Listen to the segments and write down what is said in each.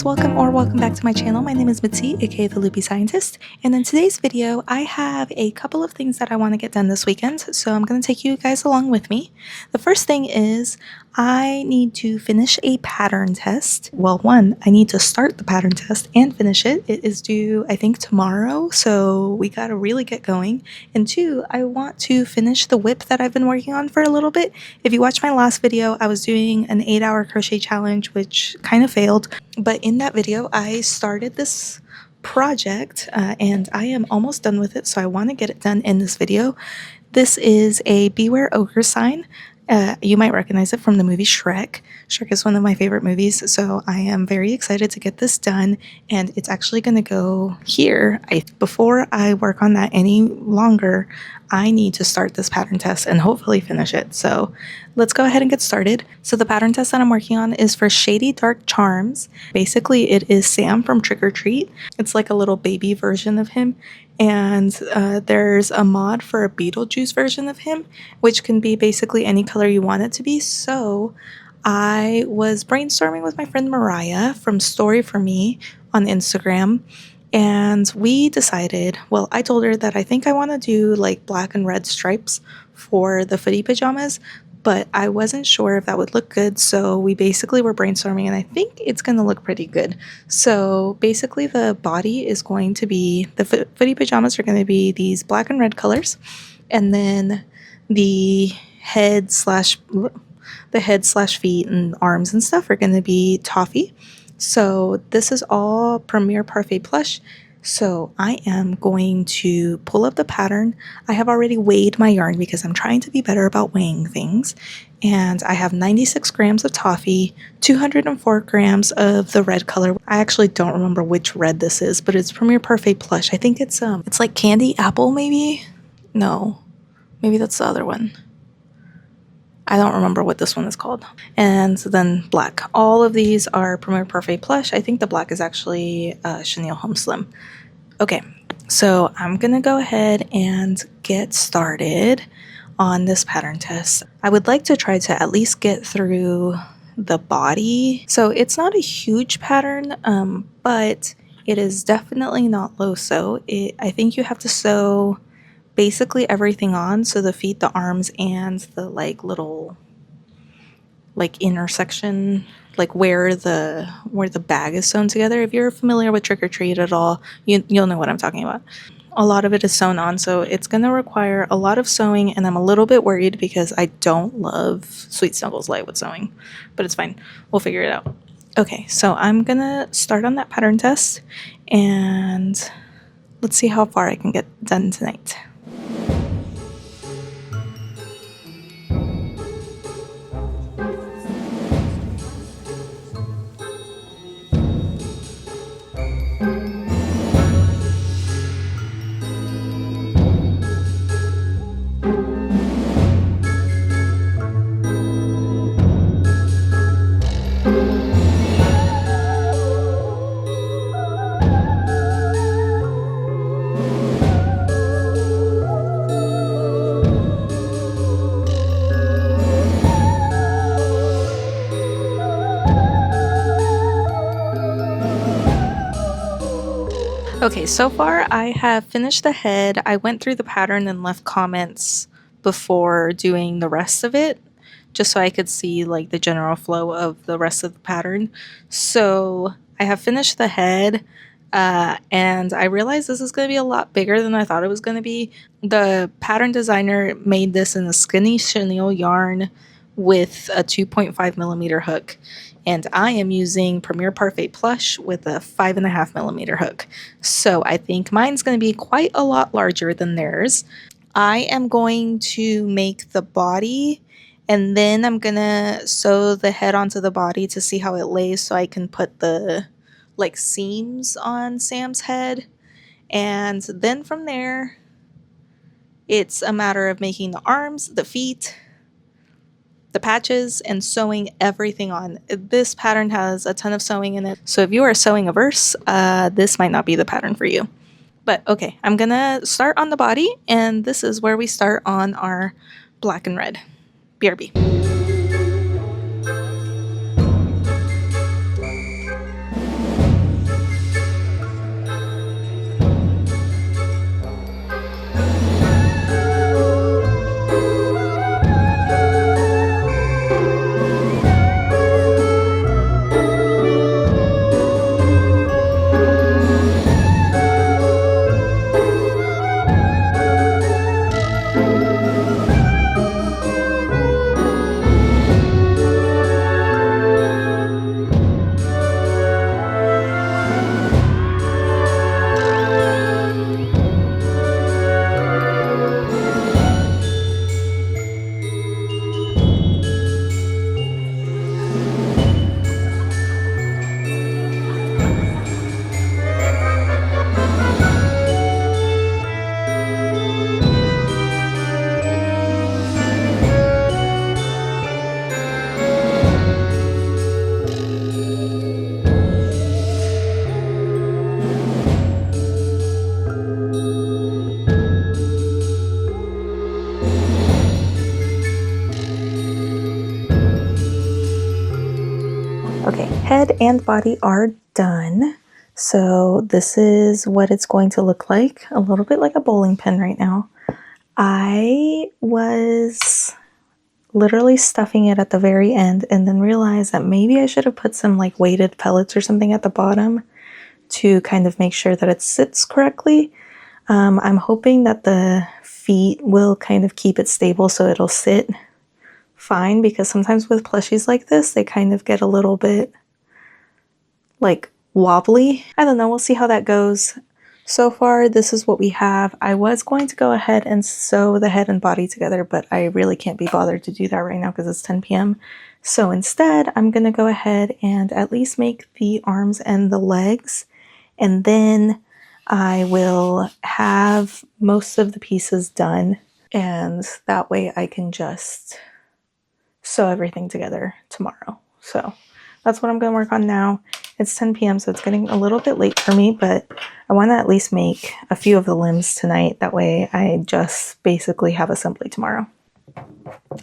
welcome back to my channel. My name is Mitzi, aka the Loopy Scientist, and in today's video I have a couple of things that I want to get done this weekend, so I'm going to take you guys along with me. The first thing is I need to finish a pattern test. Well, one, I need to start the pattern test and finish it. It is due, I think, tomorrow, so we gotta really get going. And two, I want to finish the whip that I've been working on for a little bit. If you watched my last video, I was doing an 8-hour crochet challenge, which kind of failed. But in that video, I started this project and I am almost done with it, so I want to get it done in this video. This is a Beware Ogre sign. You might recognize it from the movie Shrek. Shrek is one of my favorite movies, so I am very excited to get this done, and it's actually going to go here. Before I work on that any longer, I need to start this pattern test and hopefully finish it. So let's go ahead and get started. So the pattern test that I'm working on is for Shady Dark Charms. Basically, it is Sam from Trick or Treat. It's like a little baby version of him. And there's a mod for a Beetlejuice version of him, which can be basically any color you want it to be. So I was brainstorming with my friend Mariah from Story For Me on Instagram, and we decided, well, I told her that I think I want to do like black and red stripes for the footy pajamas, but I wasn't sure if that would look good, so we basically were brainstorming, and I think it's going to look pretty good. So basically the body is going to be, the footy pajamas are going to be these black and red colors, and then the head slash feet and arms and stuff are going to be toffee. So this is all Premier Parfait Plush. So I am going to pull up the pattern. I have already weighed my yarn because I'm trying to be better about weighing things. And I have 96 grams of toffee, 204 grams of the red color. I actually don't remember which red this is, but it's Premier Parfait Plush. I think it's like candy apple maybe? No, maybe that's the other one. I don't remember what this one is called. And then black. All of these are Premier Parfait Plush. I think the black is actually Chenille Home Slim. Okay, so I'm gonna go ahead and get started on this pattern test. I would like to try to at least get through the body. So it's not a huge pattern, but it is definitely not low sew. I think you have to sew basically everything on, so the feet, the arms, and the like little like intersection, like where the bag is sewn together. If you're familiar with Trick or Treat at all, you'll know what I'm talking about. A lot of it is sewn on, so it's gonna require a lot of sewing, and I'm a little bit worried because I don't love Sweet Snuggles Light with sewing, but it's fine, we'll figure it out. Okay, so I'm gonna start on that pattern test, and let's see how far I can get done tonight. Okay, so far I have finished the head. I went through the pattern and left comments before doing the rest of it, just so I could see like the general flow of the rest of the pattern. So I have finished the head, and I realized this is going to be a lot bigger than I thought it was going to be. The pattern designer made this in a skinny chenille yarn with a 2.5 millimeter hook, and I am using Premier Parfait Plush with a 5.5 millimeter hook. So I think mine's going to be quite a lot larger than theirs. I am going to make the body, and then I'm going to sew the head onto the body to see how it lays, so I can put the like seams on Sam's head. And then from there, it's a matter of making the arms, the feet, the patches, and sewing everything on. This pattern has a ton of sewing in it, so if you are sewing averse, this might not be the pattern for you. But okay, I'm gonna start on the body, and this is where we start on our black and red. BRB. Head and body are done. So this is what it's going to look like, a little bit like a bowling pin right now. I was literally stuffing it at the very end and then realized that maybe I should have put some like weighted pellets or something at the bottom to kind of make sure that it sits correctly. I'm hoping that the feet will kind of keep it stable so it'll sit fine, because sometimes with plushies like this, they kind of get a little bit like wobbly. I don't know, we'll see how that goes. So far, this is what we have. I was going to go ahead and sew the head and body together, but I really can't be bothered to do that right now because it's 10 p.m. So instead, I'm going to go ahead and at least make the arms and the legs, and then I will have most of the pieces done, and that way I can just sew everything together tomorrow. So that's what I'm going to work on now. It's 10 p.m. so it's getting a little bit late for me, but I want to at least make a few of the limbs tonight. That way I just basically have assembly tomorrow.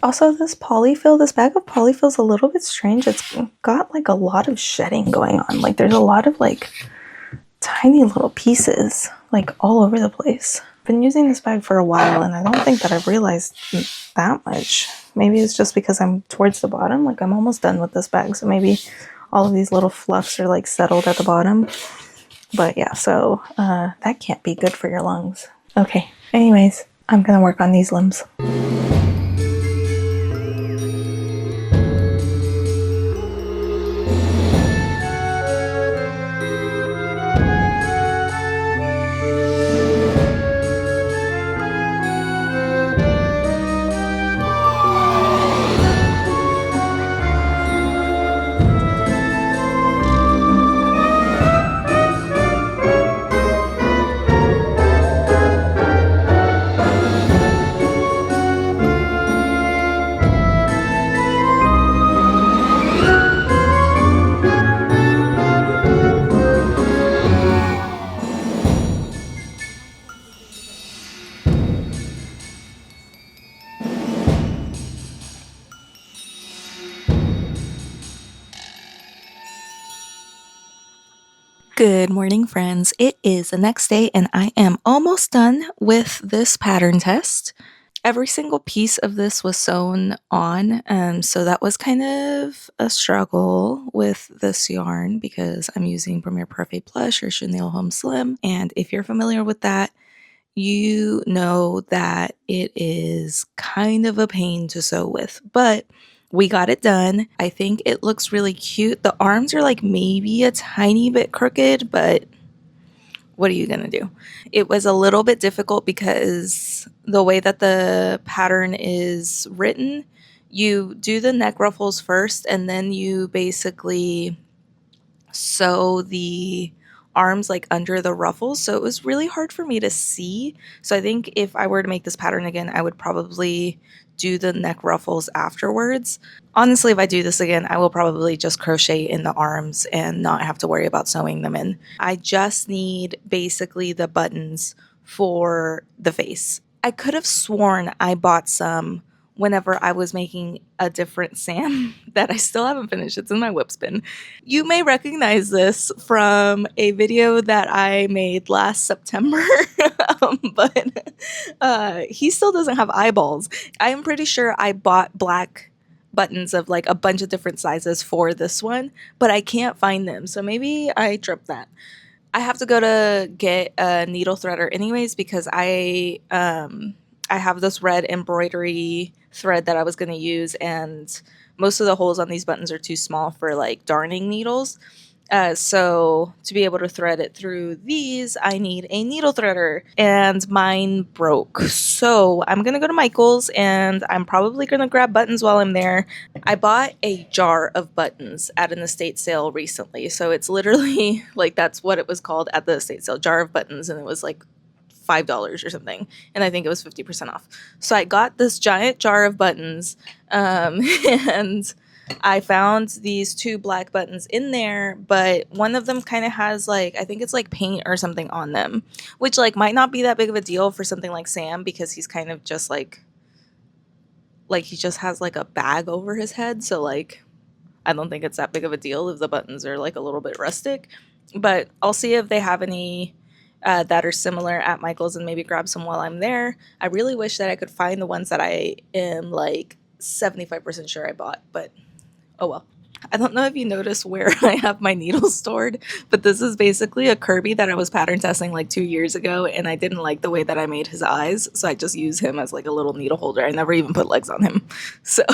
Also, this polyfill, this bag of polyfill is a little bit strange. It's got like a lot of shedding going on. Like there's a lot of like tiny little pieces like all over the place. I've been using this bag for a while and I don't think that I've realized that much. Maybe it's just because I'm towards the bottom. Like I'm almost done with this bag, so maybe all of these little fluffs are like settled at the bottom. But yeah, so that can't be good for your lungs. Okay, anyways, I'm gonna work on these limbs. Good morning, friends. It is the next day and I am almost done with this pattern test. Every single piece of this was sewn on, so that was kind of a struggle with this yarn because I'm using Premier Parfait Plush or Chenille Home Slim, and if you're familiar with that, you know that it is kind of a pain to sew with, but we got it done. I think it looks really cute. The arms are like maybe a tiny bit crooked, but what are you gonna do? It was a little bit difficult because the way that the pattern is written, you do the neck ruffles first and then you basically sew the arms like under the ruffles, so it was really hard for me to see. So I think if I were to make this pattern again, I would probably do the neck ruffles afterwards. Honestly, if I do this again, I will probably just crochet in the arms and not have to worry about sewing them in. I just need basically the buttons for the face. I could have sworn I bought some whenever I was making a different Sam that I still haven't finished. It's in my whip spin. You may recognize this from a video that I made last September, but he still doesn't have eyeballs. I am pretty sure I bought black buttons of like a bunch of different sizes for this one, but I can't find them. So maybe I tripped that. I have to go to get a needle threader anyways because I have this red embroidery thread that I was going to use, and most of the holes on these buttons are too small for like darning needles. So to be able to thread it through these, I need a needle threader, and mine broke. So I'm going to go to Michael's and I'm probably going to grab buttons while I'm there. I bought a jar of buttons at an estate sale recently. So it's literally like that's what it was called at the estate sale, jar of buttons, and it was like $5 or something, and I think it was 50% off. So I got this giant jar of buttons, and I found these two black buttons in there, but one of them kind of has like, I think it's like paint or something on them, which like might not be that big of a deal for something like Sam because he's kind of just like he just has like a bag over his head, so like I don't think it's that big of a deal if the buttons are like a little bit rustic, but I'll see if they have any that are similar at Michael's and maybe grab some while I'm there. I really wish that I could find the ones that I am like 75% sure I bought, but oh well. I don't know if you noticed where I have my needles stored, but this is basically a Kirby that I was pattern testing like 2 years ago, and I didn't like the way that I made his eyes, so I just use him as like a little needle holder. I never even put legs on him. So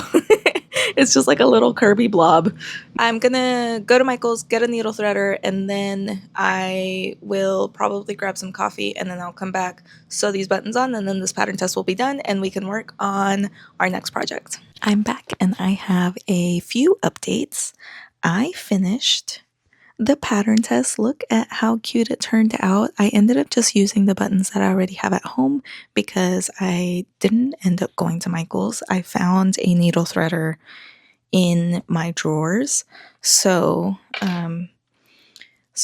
it's just like a little Kirby blob. I'm gonna go to Michael's, get a needle threader, and then I will probably grab some coffee, and then I'll come back, sew these buttons on, and then this pattern test will be done, and we can work on our next project. I'm back and I have a few updates. I finished the pattern test. Look at how cute it turned out. I ended up just using the buttons that I already have at home because I didn't end up going to Michael's. I found a needle threader in my drawers. So I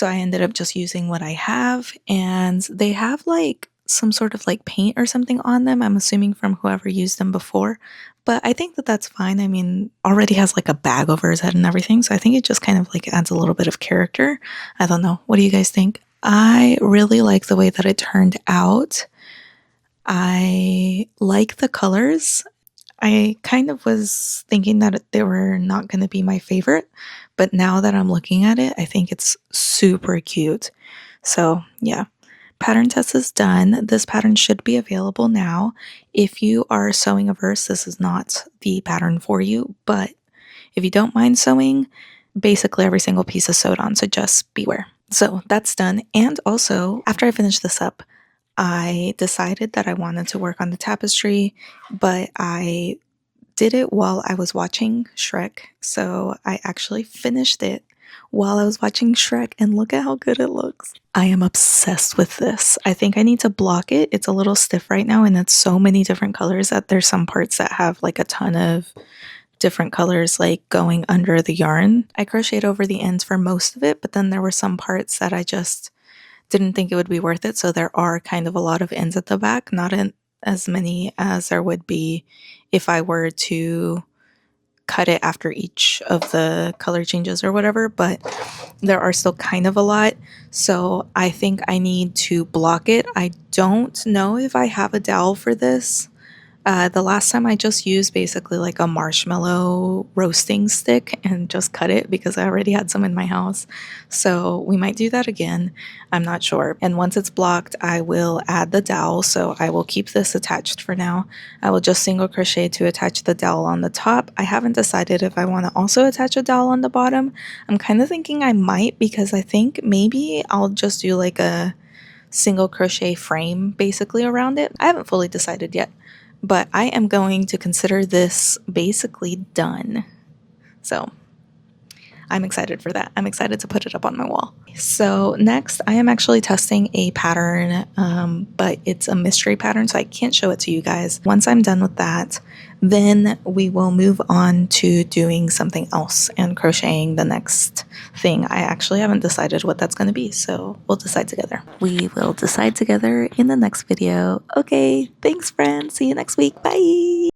ended up just using what I have, and they have like some sort of like paint or something on them. I'm assuming from whoever used them before, but I think that that's fine. I mean, already has like a bag over his head and everything, so I think it just kind of like adds a little bit of character. I don't know. What do you guys think? I really like the way that it turned out. I like the colors. I kind of was thinking that they were not going to be my favorite, but now that I'm looking at it, I think it's super cute. So yeah, pattern test is done. This pattern should be available now. If you are sewing a verse, this is not the pattern for you, but if you don't mind sewing, basically every single piece is sewed on, so just beware. So that's done. And also, after I finish this up, I decided that I wanted to work on the tapestry, but I did it while I was watching Shrek. So I actually finished it while I was watching Shrek, and look at how good it looks. I am obsessed with this. I think I need to block it. It's a little stiff right now, and it's so many different colors that there's some parts that have like a ton of different colors like going under the yarn. I crocheted over the ends for most of it, but then there were some parts that I just didn't think it would be worth it, so there are kind of a lot of ends at the back, not as many as there would be if I were to cut it after each of the color changes or whatever, but there are still kind of a lot, so I think I need to block it. I don't know if I have a dowel for this. The last time I just used basically like a marshmallow roasting stick and just cut it because I already had some in my house. So we might do that again. I'm not sure. And once it's blocked, I will add the dowel. So I will keep this attached for now. I will just single crochet to attach the dowel on the top. I haven't decided if I want to also attach a dowel on the bottom. I'm kind of thinking I might, because I think maybe I'll just do like a single crochet frame basically around it. I haven't fully decided yet, but I am going to consider this basically done. So I'm excited for that. I'm excited to put it up on my wall. So next, I am actually testing a pattern, but it's a mystery pattern, so I can't show it to you guys. Once I'm done with that, then we will move on to doing something else and crocheting the next thing. I actually haven't decided what that's going to be, so we'll decide together. We will decide together in the next video. Okay, thanks friends. See you next week. Bye!